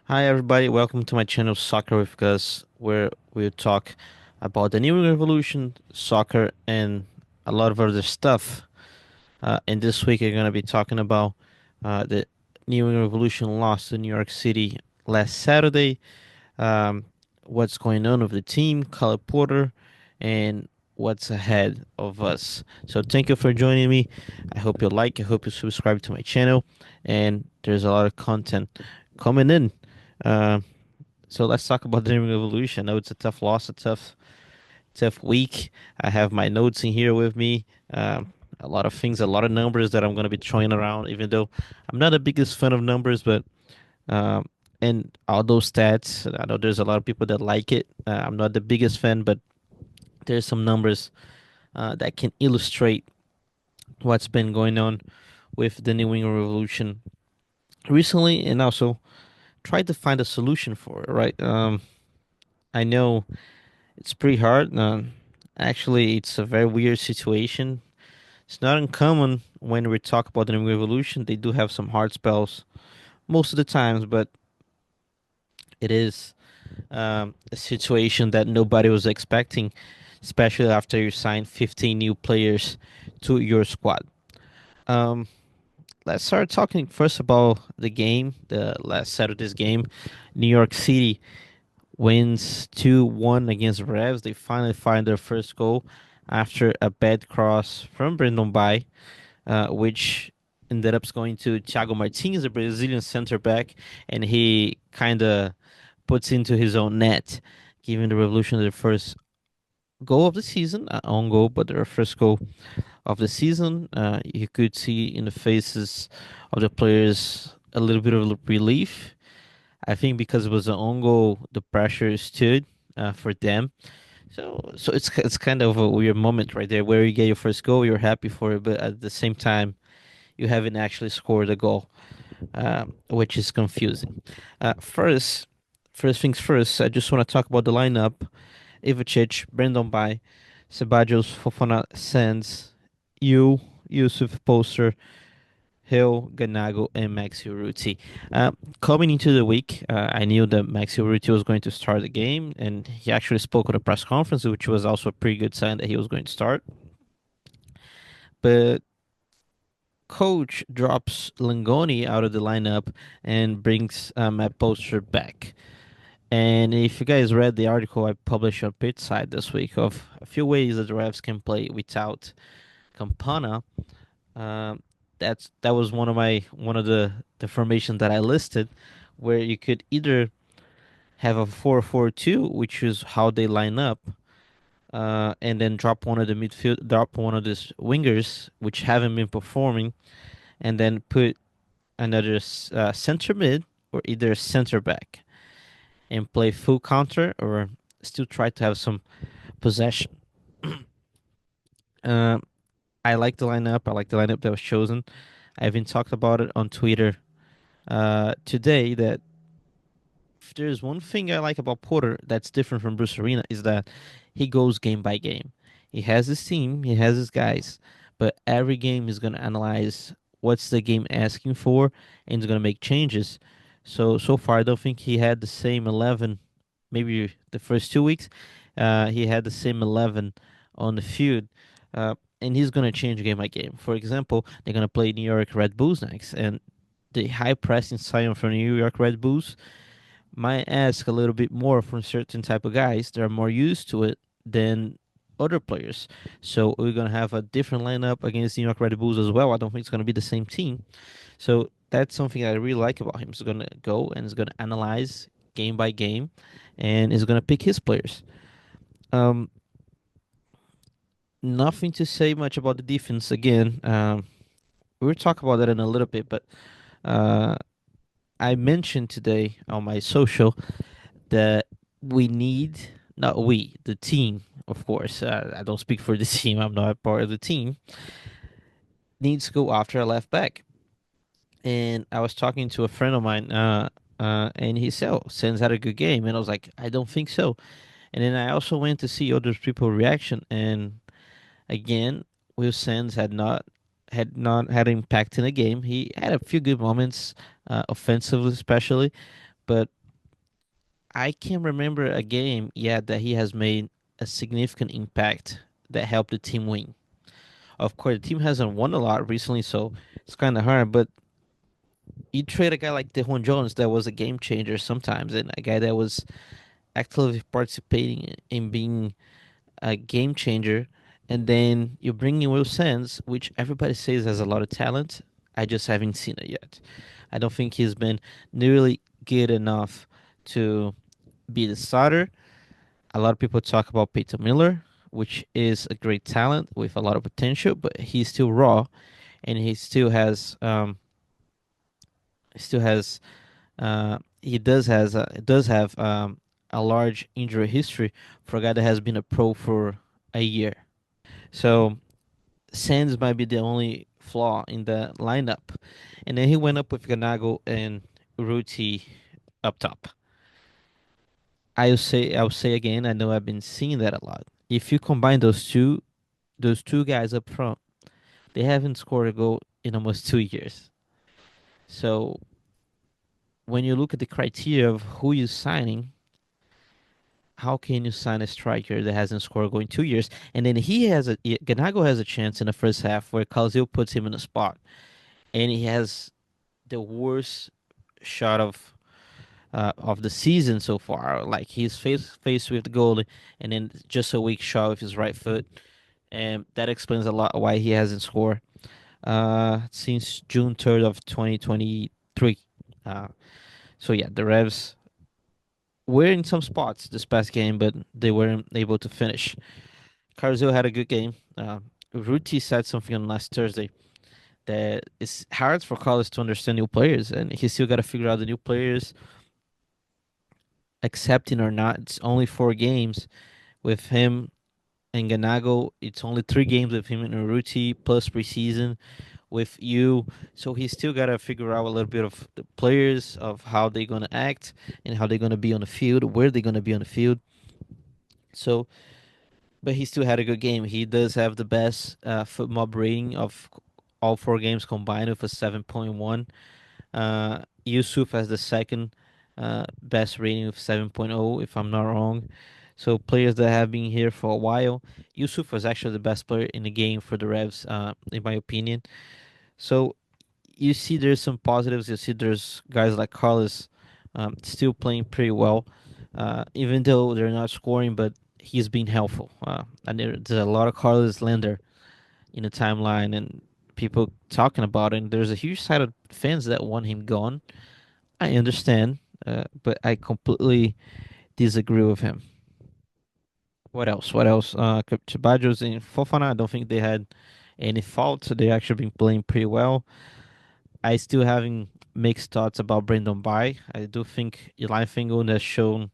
Hi everybody, welcome to my channel Soccer with Gus, where we talk about the new revolution, soccer, and a lot of other stuff. And this week we're gonna be talking about the New England Revolution lost to New York City last Saturday. Um, what's going on with the team, Kyle Porter, and what's ahead of us. So thank you for joining me. I hope you like. I hope you subscribe to my channel, and there's a lot of content coming in. Uh, so let's talk about the Dreaming Evolution. I know it's a tough loss, a tough week. I have my notes in here with me. A lot of things, a lot of numbers that I'm going to be throwing around, even though I'm not the biggest fan of numbers, but um, and all those stats, I know there's a lot of people that like it. I'm not the biggest fan, but there's some numbers that can illustrate what's been going on with the New England Revolution recently, and also try to find a solution for it. Right? I know it's pretty hard. Actually, it's a very weird situation. It's not uncommon when we talk about the New Revolution. They do have some hard spells most of the times, but it is a situation that nobody was expecting, especially after you sign 15 new players to your squad. Um, let's start talking first about the game, the last Saturday's game. New York City wins 2-1 against Revs. They finally find their first goal after a bad cross from Brandon Bay, which ended up going to Thiago Martins, a Brazilian center back, and he kind of puts into his own net, giving the Revolution their first goal of the season, own goal, but their first goal of the season. You could see in the faces of the players a little bit of relief. I think because it was an own goal, the pressure stood for them. So it's kind of a weird moment right there where you get your first goal, you're happy for it, but at the same time, you haven't actually scored a goal, which is confusing. First things first, I just want to talk about the lineup. Ivacic, Brandon Bai, Ceballos, Fofana, Sands, Yu, Yusuf Poster, Hill, Ganago, and Maxi Urruti. Coming into the week, I knew that Maxi Urruti was going to start the game, and he actually spoke at a press conference, which was also a pretty good sign that he was going to start. But coach drops Langoni out of the lineup and brings Matt Poster back. And if you guys read the article I published on Pitch Side this week of a few ways that the Revs can play without Campana, um, that was one of the formations that I listed, where you could either have a 4-4-2, which is how they line up, and then drop one of these wingers, which haven't been performing, and then put another center mid or either center back and play full counter or still try to have some possession. Um, I like the lineup. I like the lineup that was chosen. I even talked about it on Twitter today that if there's one thing I like about Porter that's different from Bruce Arena is that he goes game by game. He has his team, he has his guys, but every game is gonna analyze what's the game asking for and he's gonna make changes. So far I don't think he had the same 11. Maybe the first 2 weeks, he had the same 11 on the field. And he's gonna change game by game. For example, they're gonna play New York Red Bulls next, and the high pressing style from New York Red Bulls might ask a little bit more from certain type of guys that are more used to it than other players. So we're gonna have a different lineup against New York Red Bulls as well. I don't think it's gonna be the same team. So that's something I really like about him. He's gonna go and he's gonna analyze game by game, and he's gonna pick his players. Um, Nothing to say much about the defense again. We'll talk about that in a little bit, but uh, I mentioned today on my social that we need, not we, the team, of course. I don't speak for the team. I'm not a part of the team. Needs to go after a left back. And I was talking to a friend of mine, and he said, "Oh, Sens had a good game," and I was like, "I don't think so." And then I also went to see other people's reaction, and again, Will Sens had not had impact in the game. He had a few good moments, offensively especially, but I can remember a game, yeah, that he has made a significant impact that helped the team win. Of course, the team hasn't won a lot recently, so it's kind of hard. But you trade a guy like DeJuan Jones that was a game changer sometimes, and a guy that was actively participating in being a game changer, and then you bring in Will Sands, which everybody says has a lot of talent. I just haven't seen it yet. I don't think he's been nearly good enough to be the starter. A lot of people talk about Peyton Miller, which is a great talent with a lot of potential, but he's still raw, and he does have a large injury history for a guy that has been a pro for a year. So Sands might be the only flaw in the lineup. And then he went up with Ganago and Ruti up top. I'll say again, I know I've been seeing that a lot. If you combine those two guys up front, they haven't scored a goal in almost 2 years. So when you look at the criteria of who you're signing, how can you sign a striker that hasn't scored a goal in 2 years? And then Ganago has a chance in the first half where Calzil puts him in a spot, and he has the worst shot of the season so far. Like he's faced with the goalie, and then just a weak shot with his right foot, and that explains a lot why he hasn't scored since June 3rd of 2023. Uh, so yeah, the Revs were in some spots this past game, but they weren't able to finish. Carzil had a good game. Ruti said something on last Thursday that it's hard for Carlos to understand new players, and he still got to figure out the new players accepting or not. It's only 4 games with him and Ganago. It's only 3 games with him and Urruti plus preseason with you. So he's still got to figure out a little bit of the players, of how they're going to act and how they're going to be on the field, where they're going to be on the field. So, but he still had a good game. He does have the best foot mob rating of all 4 games combined with a 7.1. Yusuf has the second best rating of 7.0, if I'm not wrong. So players that have been here for a while. Yusuf was actually the best player in the game for the Revs, in my opinion. So you see there's some positives. You see there's guys like Carlos still playing pretty well, even though they're not scoring, but he's been helpful. And there's a lot of Carlos Lander in the timeline and people talking about it. And there's a huge side of fans that want him gone. I understand, but I completely disagree with him. What else? What else? Ceballos and Fofana, I don't think they had any fault. They actually been playing pretty well. I still having mixed thoughts about Brandon Bai. I do think Eli Fingal has shown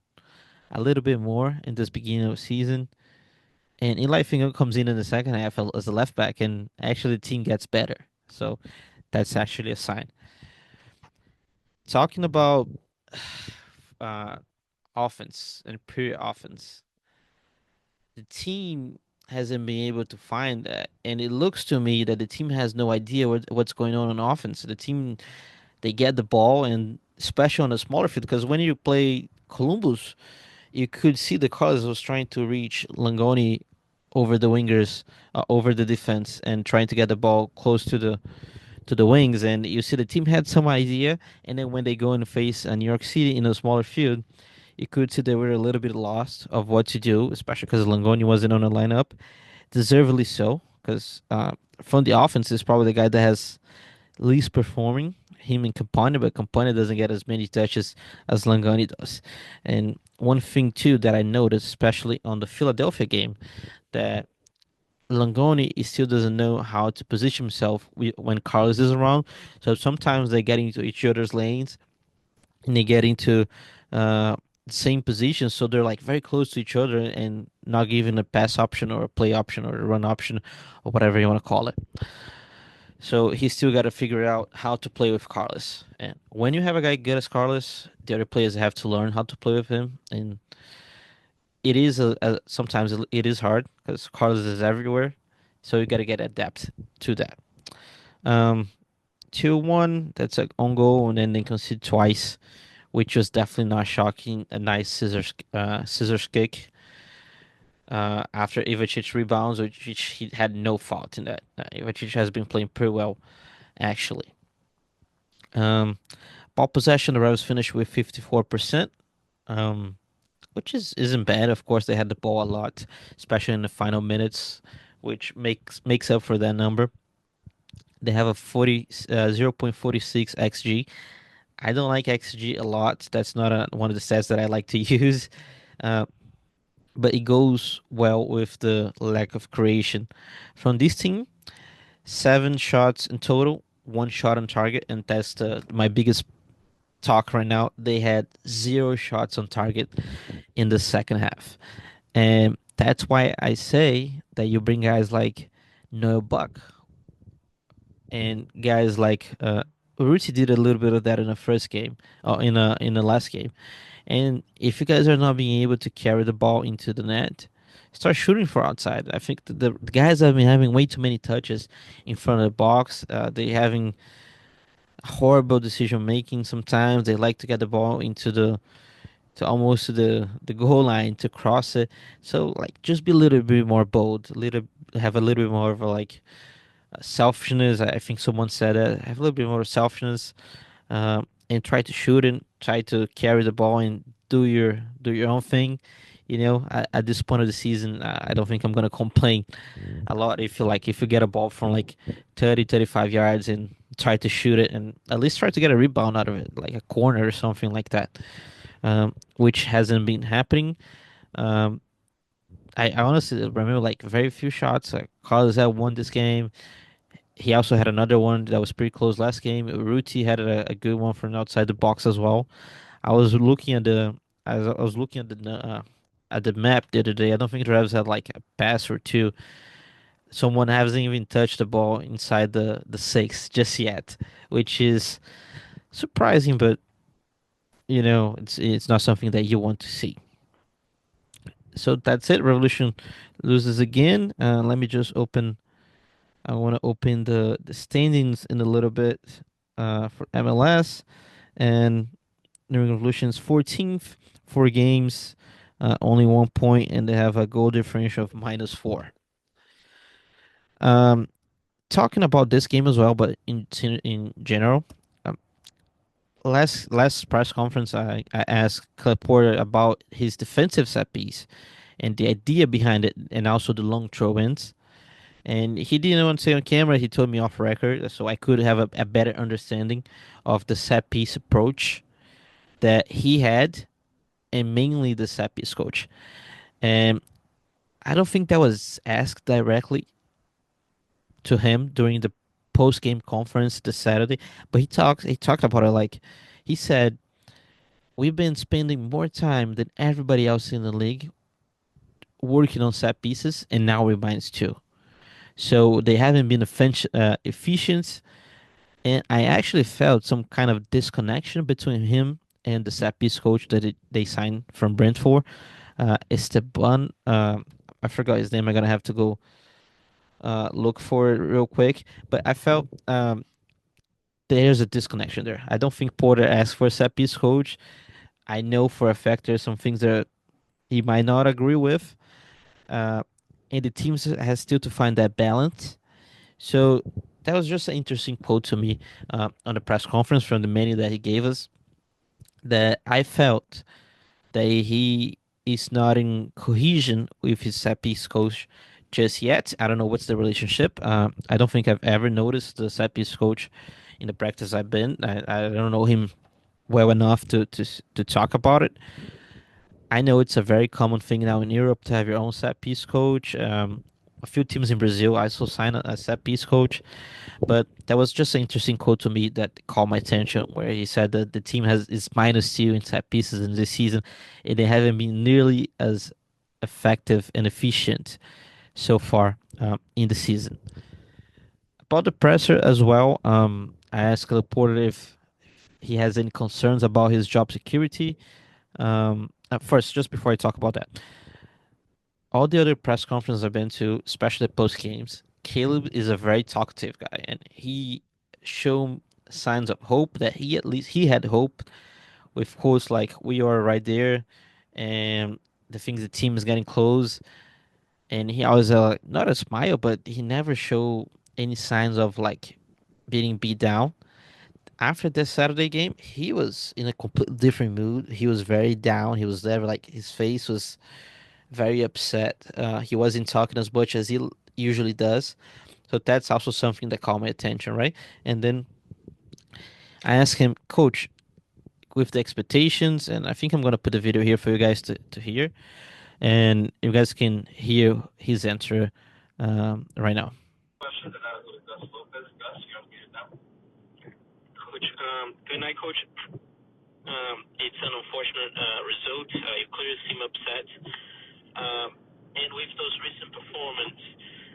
a little bit more in this beginning of the season. And Eli Fingal comes in the second half as a left back, and actually the team gets better. So that's actually a sign. Talking about uh, offense and pure offense, the team hasn't been able to find that, and it looks to me that the team has no idea what's going on offense. The team, they get the ball, and especially on a smaller field, because when you play Columbus, you could see the Carlos was trying to reach Langoni over the wingers, over the defense, and trying to get the ball close to the wings. And you see the team had some idea, and then when they go and face New York City in a smaller field, you could see they were a little bit lost of what to do, especially because Langoni wasn't on the lineup, deservedly so. Because from the offense is probably the guy that has least performing. Him and Campana, but Campana doesn't get as many touches as Langoni does. And one thing too that I noticed, especially on the Philadelphia game, that Langoni still doesn't know how to position himself when Carlos is around. So sometimes they get into each other's lanes and they get into the same position. So they're like very close to each other and not giving a pass option or a play option or a run option or whatever you want to call it. So he's still got to figure out how to play with Carlos. And when you have a guy good as Carlos, the other players have to learn how to play with him. And it is sometimes it is hard because Carlos is everywhere. So you got to get adept to that. Um, 2-1, that's an own goal, and then they concede twice which was definitely not shocking. A nice scissors kick after Ivacic rebounds, which he had no fault in that. Ivacic has been playing pretty well, actually. Um, Ball possession, the Revs finished with 54%, um, which isn't bad. Of course, they had the ball a lot, especially in the final minutes, which makes up for that number. They have a 0.46 xG. I don't like xG a lot. That's not one of the stats that I like to use. Uh, but it goes well with the lack of creation. From this team, 7 shots in total, 1 shot on target, and that's my biggest talk right now. They had 0 shots on target in the second half. And that's why I say that you bring guys like Noel Buck and guys like Ruti did a little bit of that in the first game, or in the last game. And if you guys are not being able to carry the ball into the net, start shooting for outside. I think the guys have been having way too many touches in front of the box. They having horrible decision making sometimes. They like to get the ball into to almost to the goal line to cross it. So like just be a little bit more bold, a little have a little bit more of a like selfishness. I think someone said it. Have a little bit more selfishness, and try to shoot and try to carry the ball and do your own thing. At this point of the season, I don't think I'm gonna complain a lot if you get a ball from like 30, 35 yards and try to shoot it and at least try to get a rebound out of it, like a corner or something like that, which hasn't been happening. Um, I honestly remember like very few shots. Like Carlos had won this game. He also had another one that was pretty close last game. Ruti had a good one from outside the box as well. I was looking at the I was looking at the map the other day. I don't think the Revs had like a pass or two. Someone hasn't even touched the ball inside the six just yet, which is surprising, but it's not something that you want to see. So that's it. Revolution loses again. Let me just open. I want to open the standings in a little bit for MLS, and New England Revolution's 14th, 4 games, only 1 point, and they have a goal differential of -4. Um, Talking about this game as well, but in general, um, last press conference, I asked Clip Porter about his defensive set piece and the idea behind it, and also the long throw-ins. And he didn't want to say on camera. He told me off record, so I could have a better understanding of the set piece approach that he had, and mainly the set piece coach. And I don't think that was asked directly to him during the post game conference this Saturday, but he talked about it like he said we've been spending more time than everybody else in the league working on set pieces, and now we're -2. So they haven't been efficient, and I actually felt some kind of disconnection between him and the set piece coach that they signed from Brentford. Esteban, I forgot his name. I'm gonna have to go look for it real quick. But I felt there's a disconnection there. I don't think Porter asked for a set piece coach. I know for a fact there's some things that he might not agree with, uh, and the team has still to find that balance. So that was just an interesting quote to me on the press conference from the many that he gave us. That I felt that he is not in cohesion with his set piece coach just yet. I don't know what's the relationship. I don't think I've ever noticed the set piece coach in the practice I've been. I don't know him well enough to talk about it. I know it's a very common thing now in Europe to have your own set piece coach. A few teams in Brazil also sign a set piece coach, but that was just an interesting quote to me that caught my attention, where he said that the team has is -2 in set pieces in this season, and they haven't been nearly as effective and efficient so far in the season. About the presser as well, I asked Laporte if he has any concerns about his job security. First, just before I talk about that, all the other press conferences I've been to, especially post games, Caleb is a very talkative guy, and he showed signs of hope that he at least he had hope with quotes like "We are right there," and the things the team is getting close. And he always not a smile, but he never showed any signs of like being beat down. After this Saturday game, he was in a completely different mood. He was very down. He was there, like his face was very upset. He wasn't talking as much as he usually does. So that's also something that caught my attention, right? And then I asked him, Coach, with the expectations, and I think I'm gonna put a video here for you guys to hear, and you guys can hear his answer right now. Coach, good night, Coach. It's an unfortunate result. You clearly seem upset. And with those recent performance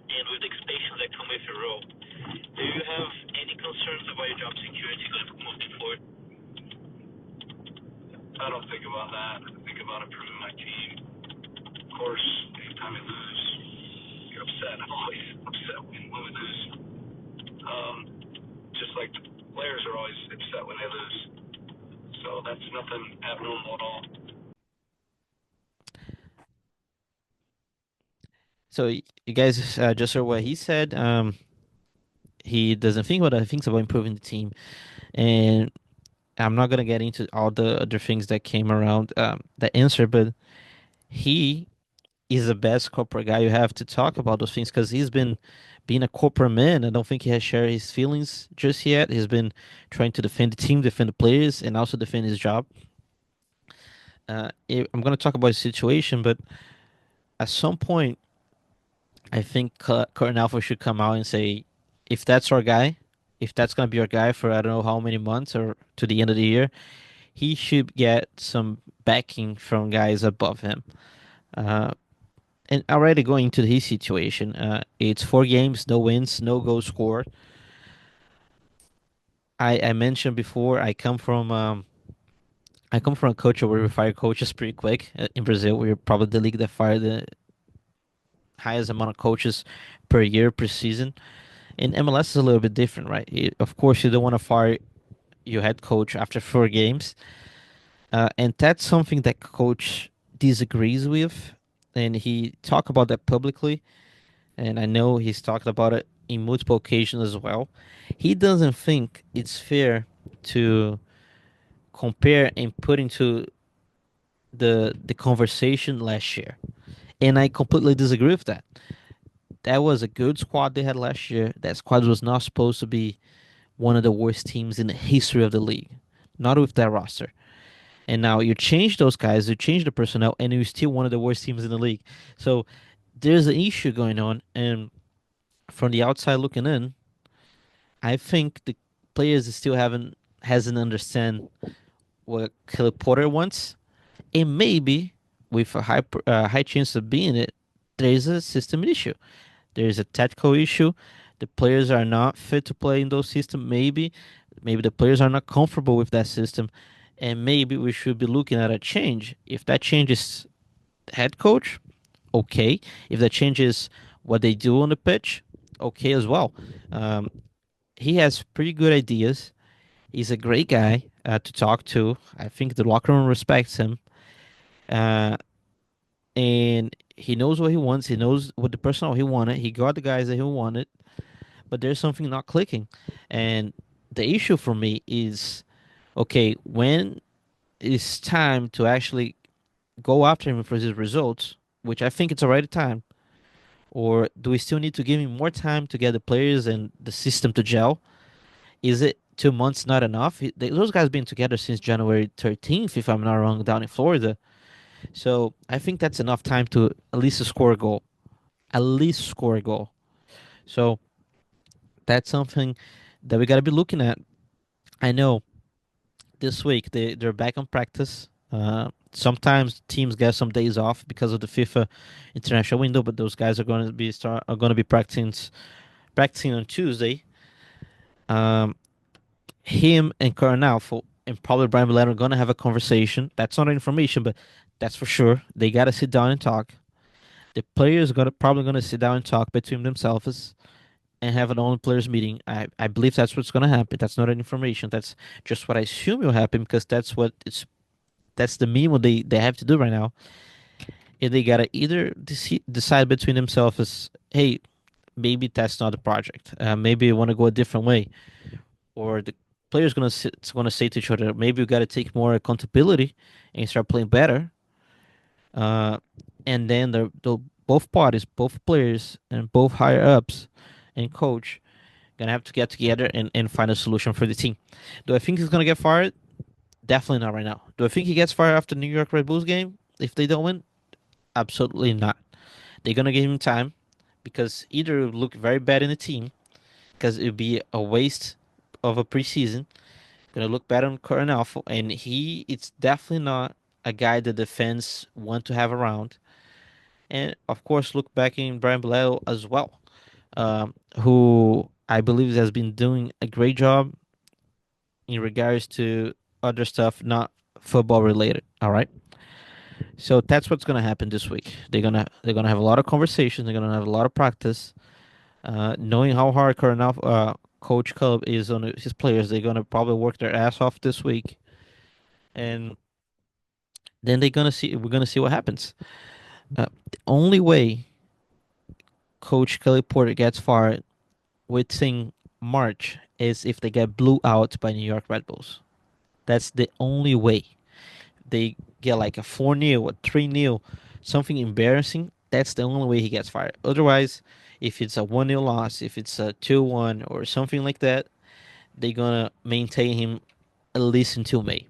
and with the expectations that come with your role, do you have any concerns about your job security going moving forward? I don't think about that. I think about improving my team. Of course, anytime you lose, you're upset. I'm always upset when we lose. Just like the players are always upset when they lose. So that's nothing abnormal at all. So you guys just heard what he said. He doesn't think about it. He thinks about improving the team, and I'm not gonna get into all the other things that came around the answer, but he is the best corporate guy you have to talk about those things because he's been being a corporate man. I don't think he has shared his feelings just yet. He's been trying to defend the team, defend the players, and also defend his job. I'm gonna talk about his situation, but at some point, I think Curtin Alpha should come out and say, if that's our guy, if that's gonna be our guy for I don't know how many months or to the end of the year, he should get some backing from guys above him. Uh, and already going into his situation, it's 4 games, no wins, no goals scored. I mentioned before I come from a culture where we fire coaches pretty quick. In Brazil, we're probably the league that fire the highest amount of coaches per year per season. In MLS is a little bit different, right? Of course, you don't want to fire your head coach after 4 games, and that's something that coach disagrees with, and he talked about that publicly, and I know he's talked about it in multiple occasions as well. He doesn't think it's fair to compare and put into the conversation last year, and I completely disagree with that. That was a good squad they had last year. That squad was not supposed to be one of the worst teams in the history of the league, not with that roster. And now you change those guys, you change the personnel, and you're still one of the worst teams in the league. So there's an issue going on, and from the outside looking in, I think the players still haven't hasn't understand what Caleb Porter wants, and maybe with a high chance of being it, there's a system issue. There's a tactical issue. The players are not fit to play in those systems. Maybe the players are not comfortable with that system, and maybe we should be looking at a change. If that changes head coach, okay. If that changes what they do on the pitch, okay as well. Um, he has pretty good ideas. He's a great guy to talk to. I think the locker room respects him, uh, and he knows what he wants. He knows what the personnel he wanted. He got the guys that he wanted, but there's something not clicking. And the issue for me is, okay, when it's time to actually go after him for his results, which I think it's already time, or do we still need to give him more time to get the players and the system to gel? Is it 2 months not enough? Those guys been together since January 13th, if I'm not wrong, down in Florida. So I think that's enough time to at least score a goal. At least score a goal. So that's something that we got to be looking at. I know this week they're back on practice. Sometimes teams get some days off because of the FIFA international window, but those guys are going to be practicing on Tuesday. Um, him and Coronel and probably Brian Milano are going to have a conversation. That's not information, but that's for sure. They got to sit down and talk. The players got probably going to sit down and talk between themselves. and have an all players meeting. I believe that's what's going to happen. That's not an information. That's just what I assume will happen because that's the minimum they have to do right now. And they gotta either decide between themselves as, hey, maybe that's not the project. Maybe we want to go a different way, or the players gonna say to each other, maybe we got to take more accountability and start playing better. Uh, and then the both parties, both players and both higher ups and coach gonna have to get together and find a solution for the team. Do I think he's gonna get fired? Definitely not right now. Do I think he gets fired after New York Red Bulls game if they don't win? Absolutely not. They're gonna give him time because either it would look very bad in the team because it would be a waste of a preseason. Gonna look bad on Coronel, and it's definitely not a guy that the fans want to have around. And of course, look back in Brian Bilal as well, who I believe has been doing a great job in regards to other stuff, not football related. All right. So that's what's gonna happen this week. They're gonna have a lot of conversations. They're gonna have a lot of practice. Knowing how hard Coronel, Coach Cub is on his players, they're gonna probably work their ass off this week, and then they're gonna see. We're gonna see what happens. The only way Coach Kelly Porter gets fired within March is if they get blew out by New York Red Bulls. That's the only way. They get like a 4-0, a 3-0, something embarrassing. That's the only way he gets fired. Otherwise, if it's a 1-0 loss, if it's a 2-1 or something like that, they're gonna maintain him at least until May.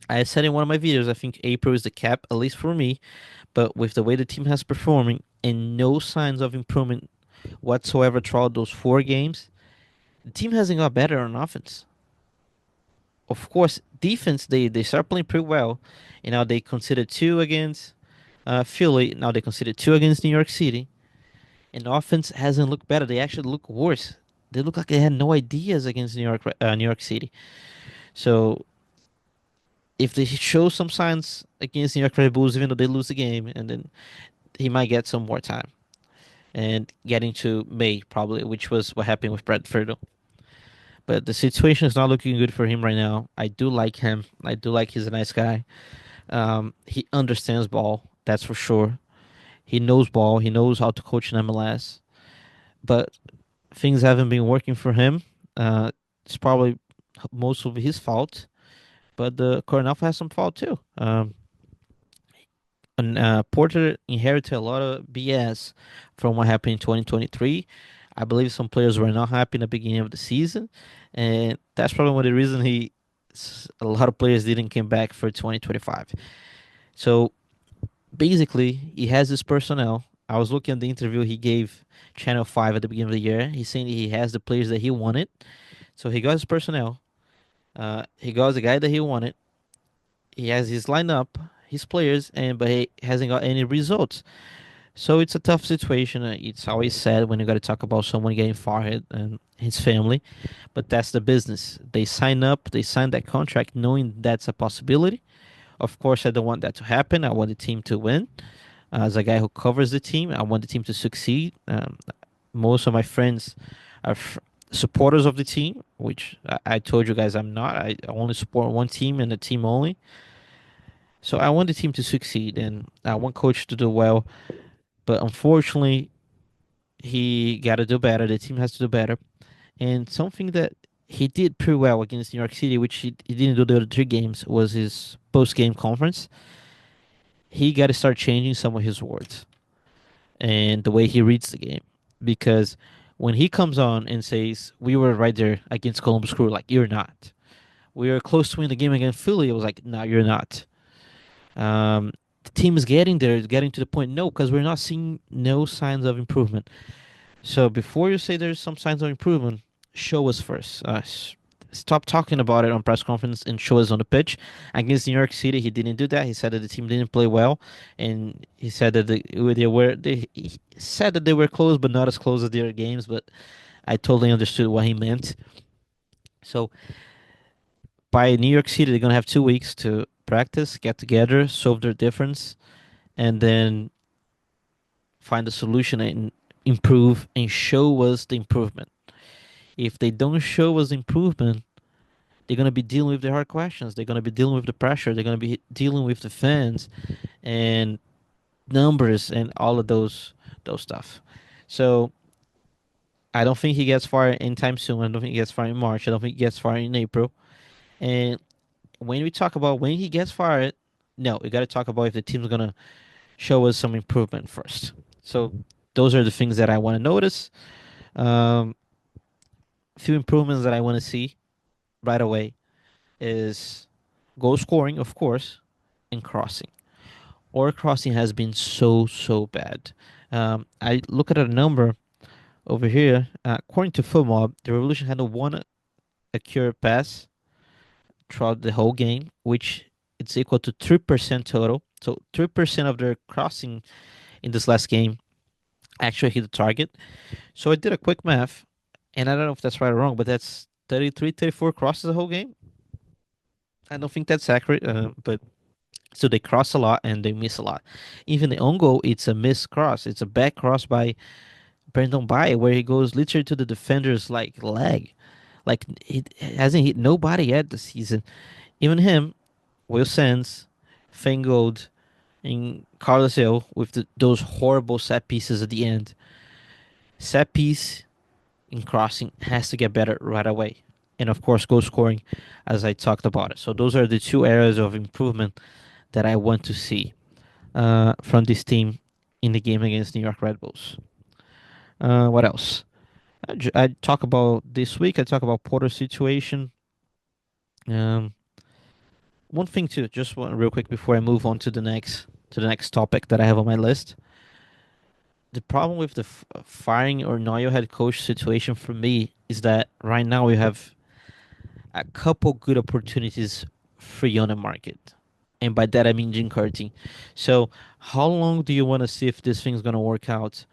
I said in one of my videos, I think April is the cap, at least for me. But with the way the team has performing and no signs of improvement whatsoever throughout those 4 games, the team hasn't got better on offense. Of course, defense they start playing pretty well. You know, they conceded two against Philly. Now they conceded two against New York City, and offense hasn't looked better. They actually look worse. They look like they had no ideas against New York City. So if they show some signs against New York Red Bulls, even though they lose the game, and then he might get some more time and getting to May probably, which was what happened with Bradford. But the situation is not looking good for him right now. I do like him. I do like he's a nice guy. He understands ball, that's for sure. He knows ball. He knows how to coach in MLS. But things haven't been working for him. It's probably most of his fault. But the Coronel has some fault too. And Porter inherited a lot of BS from what happened in 2023. I believe some players were not happy in the beginning of the season, and that's probably one of the reasons a lot of players didn't come back for 2025. So basically, he has his personnel. I was looking at the interview he gave Channel 5 at the beginning of the year. He's saying he has the players that he wanted. So he got his personnel. He got the guy that he wanted. He has his lineup, his players, and but he hasn't got any results. So it's a tough situation. It's always sad when you got to talk about someone getting fired and his family, but that's the business. They sign up, they sign that contract knowing that's a possibility. Of course, I don't want that to happen. I want the team to win. As a guy who covers the team, I want the team to succeed. Most of my friends are supporters of the team, which I told you guys I'm not. I only support one team and the team only. So I want the team to succeed and I want coach to do well. But unfortunately, he got to do better. The team has to do better. And something that he did pretty well against New York City, which he didn't do the other 3 games, was his post-game conference. He got to start changing some of his words and the way he reads the game. Because when he comes on and says, we were right there against Columbus Crew, like, you're not. We were close to winning the game against Philly. I was like, no, you're not. The team is getting there, getting to the point. No, because we're not seeing no signs of improvement. So before you say there's some signs of improvement, show us first. Stop talking about it on press conference and show us on the pitch. Against New York City, he didn't do that. He said that the team didn't play well, and he said that he said that they were close, but not as close as the other games. But I totally understood what he meant. So by New York City, they're gonna have 2 weeks to practice, get together, solve their difference, and then find a solution improve and show us the improvement. If they don't show us improvement, they're gonna be dealing with the hard questions. They're gonna be dealing with the pressure. They're gonna be dealing with the fans and numbers and all of those stuff. So I don't think he gets fired anytime soon. I don't think he gets fired in March. I don't think he gets fired in April. And when we talk about when he gets fired, no, we got to talk about if the team's gonna show us some improvement first. So those are the things that I want to notice. Um, few improvements that I want to see right away is goal scoring, of course, and crossing. Our crossing has been so bad. I look at a number over here. According to Football, the Revolution had one accurate pass throughout the whole game, which it's equal to 3% total. So 3% of their crossing in this last game actually hit the target. So I did a quick math, and I don't know if that's right or wrong, but that's 33, 34 crosses the whole game. I don't think that's accurate, but so they cross a lot and they miss a lot. Even the own goal, it's a missed cross. It's a back cross by Brandon Bay where he goes literally to the defender's like leg. Like he hasn't hit nobody yet this season. Even him, Will Sands, Fangold, and Carlos Hill with those horrible set pieces at the end. Set piece in crossing has to get better right away. And of course, goal scoring, as I talked about it. So those are the two areas of improvement that I want to see from this team in the game against New York Red Bulls. What else? I talk about this week. I talk about Porter's situation. Um, one thing too, just one real quick before I move on to the next topic that I have on my list. The problem with the firing or no head coach situation for me is that right now we have a couple good opportunities free on the market. And by that I mean Jim Curtin. So how long do you want to see if this thing's gonna work out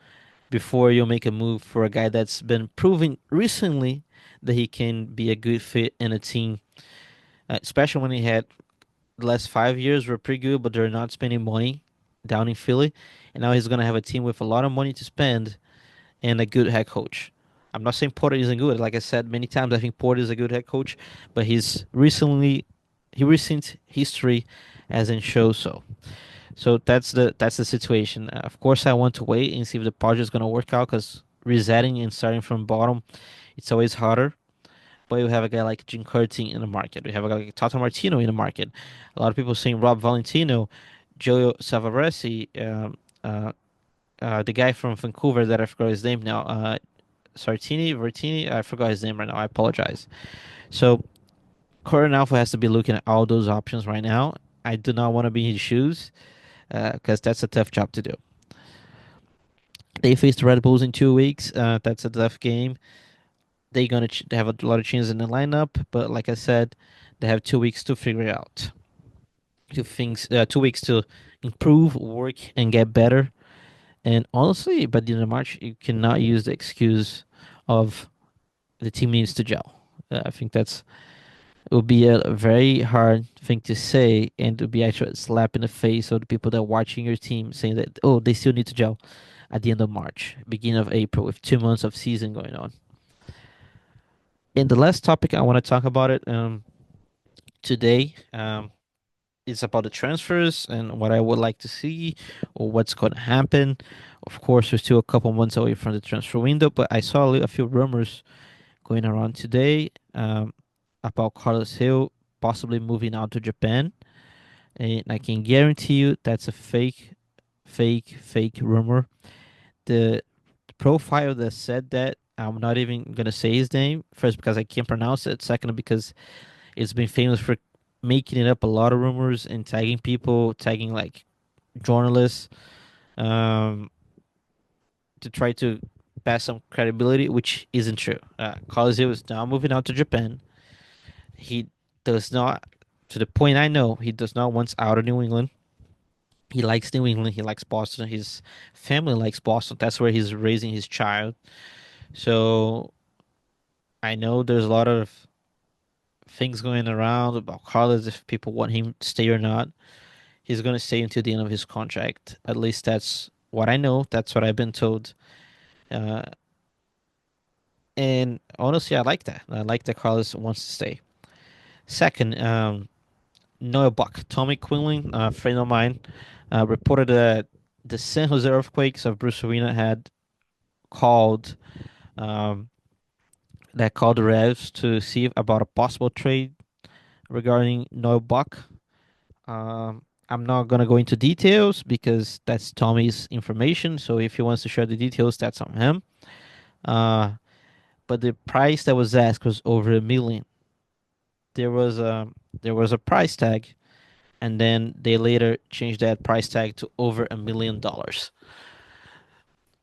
before you make a move for a guy that's been proving recently that he can be a good fit in a team, especially when he had the last 5 years were pretty good, but they're not spending money down in Philly, and now he's gonna have a team with a lot of money to spend and a good head coach. I'm not saying Porter isn't good. Like I said many times, I think Porter is a good head coach, but his recent history hasn't shown so. So that's the situation. Of course, I want to wait and see if the project is gonna work out because resetting and starting from bottom, it's always harder. But we have a guy like Jim Curtin in the market. We have a guy like Tata Martino in the market. A lot of people saying Rob Valentino, Joe Savaresi, the guy from Vancouver that I forgot his name now. Sartini, Vertini, I forgot his name right now. I apologize. So Curtin Alpha has to be looking at all those options right now. I do not want to be in his shoes because that's a tough job to do. They face the Red Bulls in 2 weeks. That's a tough game. They have a lot of changes in the lineup, but like I said, they have 2 weeks to figure it out. 2 weeks to improve, work, and get better. And honestly, by the end of March, you cannot use the excuse of the team needs to gel. I think it would be a very hard thing to say, and it would be actually a slap in the face of the people that are watching your team, saying that they still need to gel at the end of March, beginning of April, with 2 months of season going on. And the last topic I want to talk about it today is about the transfers and what I would like to see or what's going to happen. Of course, we're still a couple months away from the transfer window, but I saw a few rumors going around today about Carlos Hill possibly moving out to Japan. And I can guarantee you that's a fake rumor. The profile that said that, I'm not even gonna say his name. First, because I can't pronounce it. Second, because it's been famous for making it up a lot of rumors and tagging people, tagging like journalists, um, to try to pass some credibility, which isn't true. Carlos Hill is now moving out to Japan. He does not, to the point I know, he does not want out of New England. He likes New England. He likes Boston. His family likes Boston. That's where he's raising his child. So I know there's a lot of things going around about Carlos if people want him to stay or not. He's going to stay until the end of his contract. At least that's what I know. That's what I've been told. Uh, and honestly, I like that. I like that Carlos wants to stay. Second, Noah Buck, Tommy Quinlan, a friend of mine, reported that the San Jose Earthquakes of Bruce Arena had called um, called the Revs to see about a possible trade regarding Noah Buck. I'm not gonna go into details because that's Tommy's information. So if he wants to share the details, that's on him. Uh, but the price that was asked was over 1 million. There was a there was a price tag, and then they later changed that price tag to over $1 million.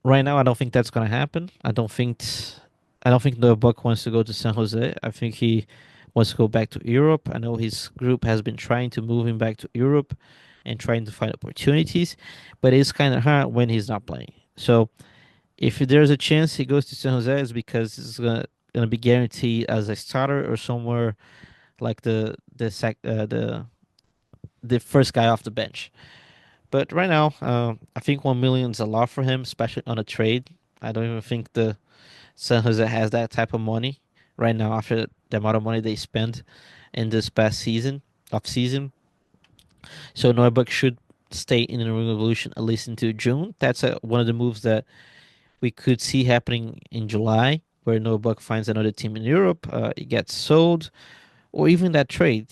Right now, I don't think that's gonna happen. I don't think Noah Buck wants to go to San Jose. I think he wants to go back to Europe. I know his group has been trying to move him back to Europe and trying to find opportunities, but it's kind of hard when he's not playing. So if there's a chance he goes to San Jose, it's because it's gonna be guaranteed as a starter or somewhere like the first guy off the bench. But right now, I think 1 million is a lot for him, especially on a trade. I don't even think the San Jose has that type of money right now after the amount of money they spent in this past season, off season. So Neubuck should stay in the Ring Revolution at least into June. That's one of the moves that we could see happening in July, where Neubuck finds another team in Europe, it gets sold, or even that trade.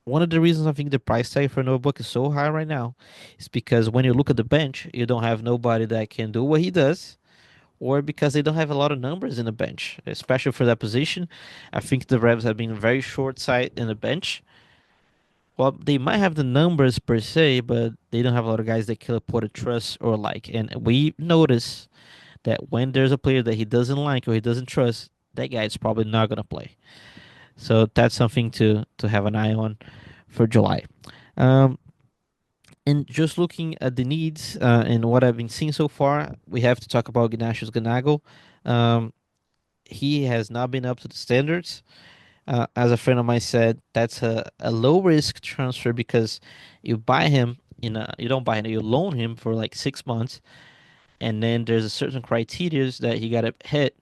One of the reasons I think the price tag for Neubuck is so high right now is because when you look at the bench, you don't have nobody that can do what he does, or because they don't have a lot of numbers in the bench, especially for that position. I think the Revs have been very short sight in the bench. Well, they might have the numbers per se, but they don't have a lot of guys that can put a trust or like. And we notice that when there's a player that he doesn't like or he doesn't trust, that guy is probably not gonna play. So that's something to have an eye on for July. Um, and just looking at the needs and what I've been seeing so far, we have to talk about Ignatius Ganago. Um, he has not been up to the standards. As a friend of mine said, that's a low risk transfer because you buy him you don't buy him, you loan him for like 6 months, and then there's a certain criteria that he got to hit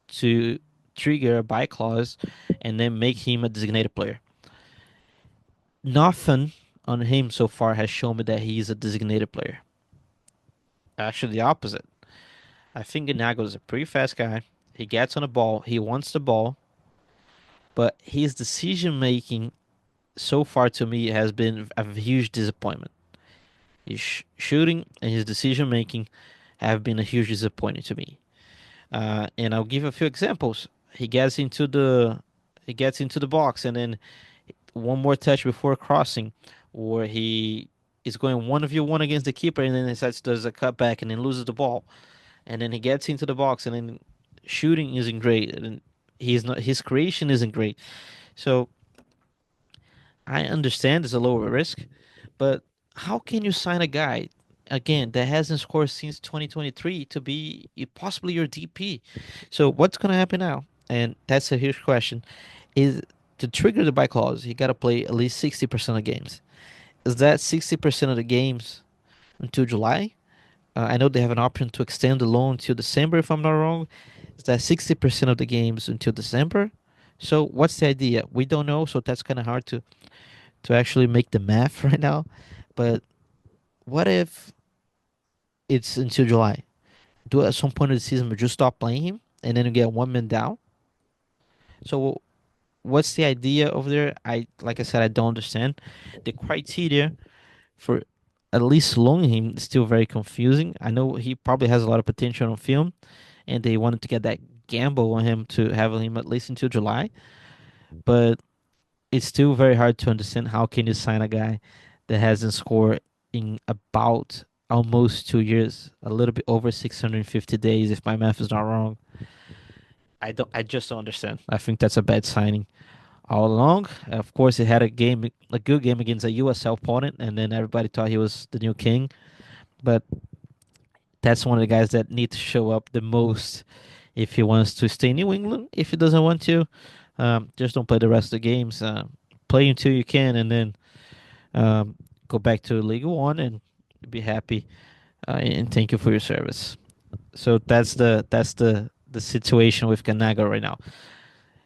to trigger a buy clause, and then make him a designated player. Nothing on him so far has shown me that he's a designated player. Actually, the opposite. I think Ganago is a pretty fast guy. He gets on the ball. He wants the ball, but his decision making so far to me has been a huge disappointment. His shooting and his decision making have been a huge disappointment to me. And I'll give a few examples. He gets into the box, and then one more touch before crossing, or he is going 1v1 against the keeper, and then decides does a cutback and then loses the ball, and then he gets into the box, and then shooting isn't great, and he's not his creation isn't great. So I understand it's a lower risk, but how can you sign a guy again that hasn't scored since 2023 to be possibly your DP? So what's gonna happen now? And that's a huge question. Is to trigger the buy clause, he got to play at least 60% of games. Is that 60% of the games until July? I know they have an option to extend the loan until December, if I'm not wrong. Is that 60% of the games until December? So what's the idea? We don't know, so that's kind of hard to actually make the math right now. But what if it's until July? Do at some point of the season we just stop playing him and then you get one man down? So what's the idea over there? I like I said, I don't understand. The criteria for at least loaning him is still very confusing. I know he probably has a lot of potential on film, and they wanted to get that gamble on him to have him at least until July. But it's still very hard to understand how can you sign a guy that hasn't scored in about almost 2 years, a little bit over 650 days, if my math is not wrong. I just don't understand. I think that's a bad signing all along. Of course, he had a good game against a USL opponent, and then everybody thought he was the new king. But that's one of the guys that need to show up the most if he wants to stay in New England. If he doesn't want to, just don't play the rest of the games. Play until you can, and then go back to League One and be happy. And thank you for your service. So that's the situation with Ganaga right now.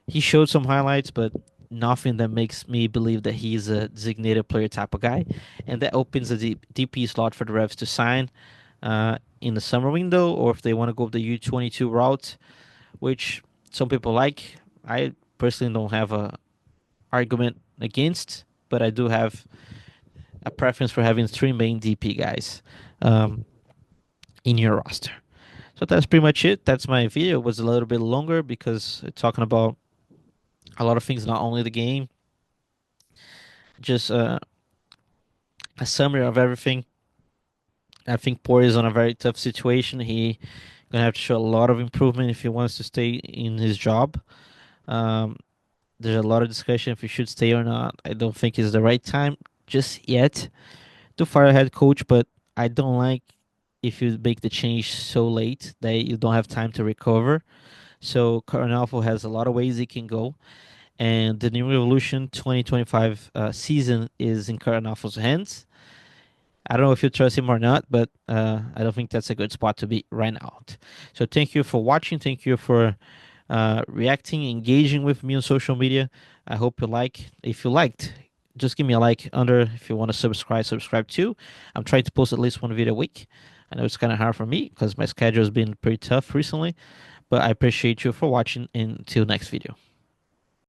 He showed some highlights, but nothing that makes me believe that he's a designated player type of guy, and that opens a DP slot for the Revs to sign in the summer window, or if they want to go the U22 route, which some people like. I personally don't have a argument against, but I do have a preference for having three main DP guys um, in your roster. So that's pretty much it. That's my video. It was a little bit longer because it's talking about a lot of things, not only the game, just a summary of everything. I think Poor is on a very tough situation. He gonna have to show a lot of improvement if he wants to stay in his job. Um, there's a lot of discussion if he should stay or not. I don't think it's the right time just yet to fire a head coach, but I don't like if you make the change so late that you don't have time to recover. So Carnalfo has a lot of ways he can go, and the New Revolution 2025 season is in Carnalfo's hands. I don't know if you trust him or not, but I don't think that's a good spot to be right now. So thank you for watching. Thank you for reacting, engaging with me on social media. I hope you like. If you liked, just give me a like under. If you want to subscribe, subscribe too. I'm trying to post at least one video a week. I know it's kind of hard for me because my schedule has been pretty tough recently, but I appreciate you for watching. Until next video.